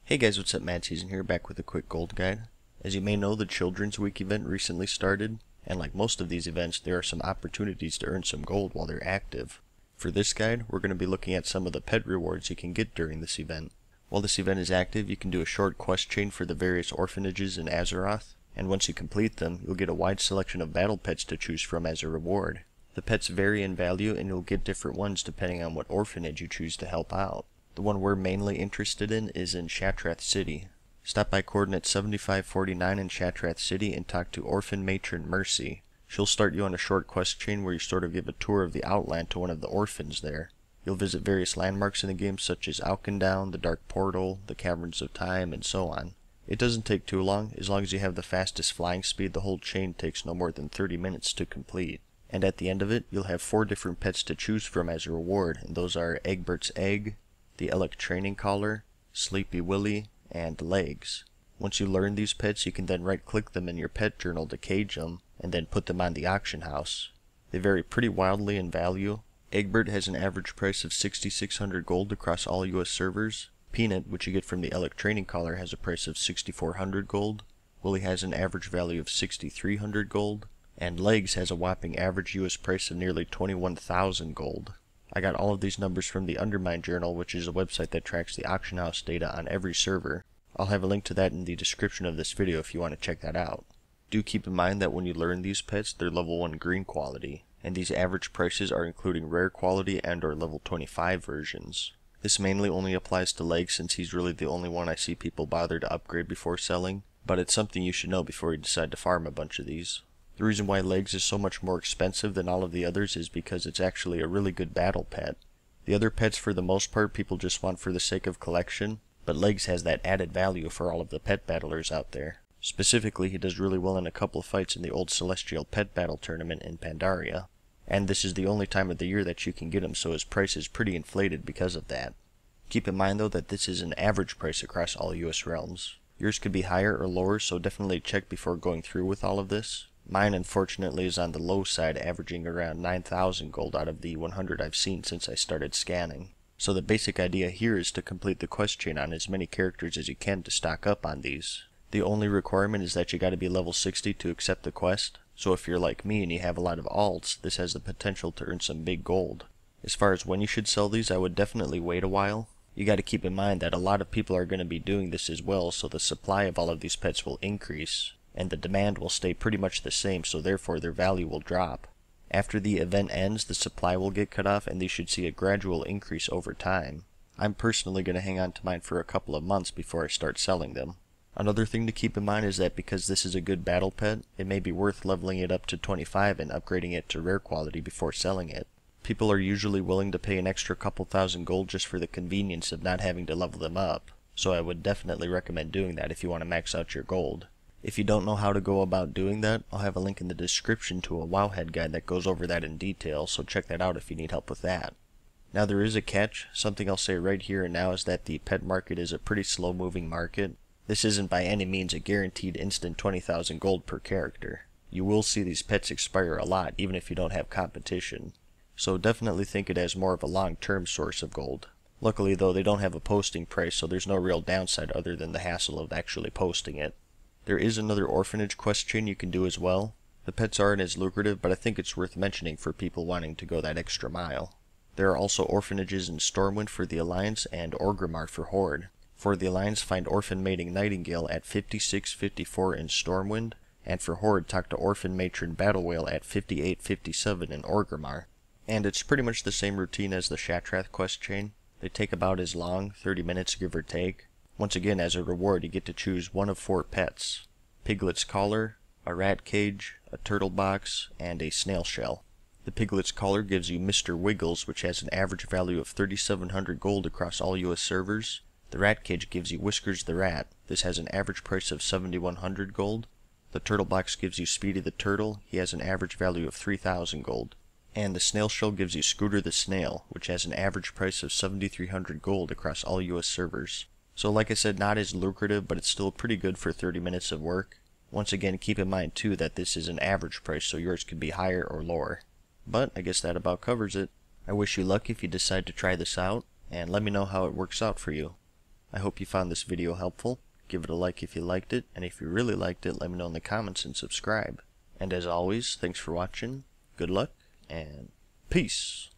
Hey guys, what's up? MadSeason here, back with a quick gold guide. As you may know, the Children's Week event recently started, and like most of these events, there are some opportunities to earn some gold while they're active. For this guide, we're going to be looking at some of the pet rewards you can get during this event. While this event is active, you can do a short quest chain for the various orphanages in Azeroth, and once you complete them, you'll get a wide selection of battle pets to choose from as a reward. The pets vary in value, and you'll get different ones depending on what orphanage you choose to help out. The one we're mainly interested in is in Shattrath City. Stop by coordinate 7549 in Shattrath City and talk to Orphan Matron Mercy. She'll start you on a short quest chain where you sort of give a tour of the outland to one of the orphans there. You'll visit various landmarks in the game such as Alkendown, the Dark Portal, the Caverns of Time, and so on. It doesn't take too long. As long as you have the fastest flying speed, the whole chain takes no more than 30 minutes to complete. And at the end of it, you'll have 4 different pets to choose from as a reward, and those are Egbert's Egg, the Elec Training Collar, Sleepy Willy, and Legs. Once you learn these pets, you can then right-click them in your pet journal to cage them, and then put them on the auction house. They vary pretty wildly in value. Egbert has an average price of 6,600 gold across all US servers. Peanut, which you get from the Elec Training Collar, has a price of 6,400 gold. Willy has an average value of 6,300 gold. And Legs has a whopping average US price of nearly 21,000 gold. I got all of these numbers from the Undermine Journal, which is a website that tracks the auction house data on every server. I'll have a link to that in the description of this video if you want to check that out. Do keep in mind that when you learn these pets, they're level 1 green quality, and these average prices are including rare quality and or level 25 versions. This mainly only applies to Legs since he's really the only one I see people bother to upgrade before selling, but it's something you should know before you decide to farm a bunch of these. The reason why Legs is so much more expensive than all of the others is because it's actually a really good battle pet. The other pets for the most part people just want for the sake of collection, but Legs has that added value for all of the pet battlers out there. Specifically, he does really well in a couple of fights in the old Celestial Pet Battle Tournament in Pandaria, and this is the only time of the year that you can get him, so his price is pretty inflated because of that. Keep in mind though that this is an average price across all US realms. Yours could be higher or lower, so definitely check before going through with all of this. Mine, unfortunately, is on the low side, averaging around 9,000 gold out of the 100 I've seen since I started scanning. So the basic idea here is to complete the quest chain on as many characters as you can to stock up on these. The only requirement is that you gotta be level 60 to accept the quest, so if you're like me and you have a lot of alts, this has the potential to earn some big gold. As far as when you should sell these, I would definitely wait a while. You gotta keep in mind that a lot of people are gonna be doing this as well, so the supply of all of these pets will increase, and the demand will stay pretty much the same, so therefore their value will drop. After the event ends, the supply will get cut off and these should see a gradual increase over time. I'm personally going to hang on to mine for a couple of months before I start selling them. Another thing to keep in mind is that because this is a good battle pet, it may be worth leveling it up to 25 and upgrading it to rare quality before selling it. People are usually willing to pay an extra couple thousand gold just for the convenience of not having to level them up, so I would definitely recommend doing that if you want to max out your gold. If you don't know how to go about doing that, I'll have a link in the description to a Wowhead guide that goes over that in detail, so check that out if you need help with that. Now there is a catch. Something I'll say right here and now is that the pet market is a pretty slow moving market. This isn't by any means a guaranteed instant 20,000 gold per character. You will see these pets expire a lot even if you don't have competition. So definitely think it as more of a long-term source of gold. Luckily though, they don't have a posting price, so there's no real downside other than the hassle of actually posting it. There is another orphanage quest chain you can do as well. The pets aren't as lucrative, but I think it's worth mentioning for people wanting to go that extra mile. There are also orphanages in Stormwind for the Alliance and Orgrimmar for Horde. For the Alliance, find Orphan Mating Nightingale at 5654 in Stormwind, and for Horde, talk to Orphan Matron Battle Whale at 5857 in Orgrimmar. And it's pretty much the same routine as the Shattrath quest chain. They take about as long, 30 minutes give or take. Once again, as a reward, you get to choose one of 4 pets: Piglet's Collar, a Rat Cage, a Turtle Box, and a Snail Shell. The Piglet's Collar gives you Mr. Wiggles, which has an average value of 3,700 gold across all US servers. The Rat Cage gives you Whiskers the Rat. This has an average price of 7,100 gold. The Turtle Box gives you Speedy the Turtle. He has an average value of 3,000 gold. And the Snail Shell gives you Scooter the Snail, which has an average price of 7,300 gold across all US servers. So like I said, not as lucrative, but it's still pretty good for 30 minutes of work. Once again, keep in mind too that this is an average price, so yours could be higher or lower. But I guess that about covers it. I wish you luck if you decide to try this out, and let me know how it works out for you. I hope you found this video helpful. Give it a like if you liked it, and if you really liked it, let me know in the comments and subscribe. And as always, thanks for watching, good luck, and peace!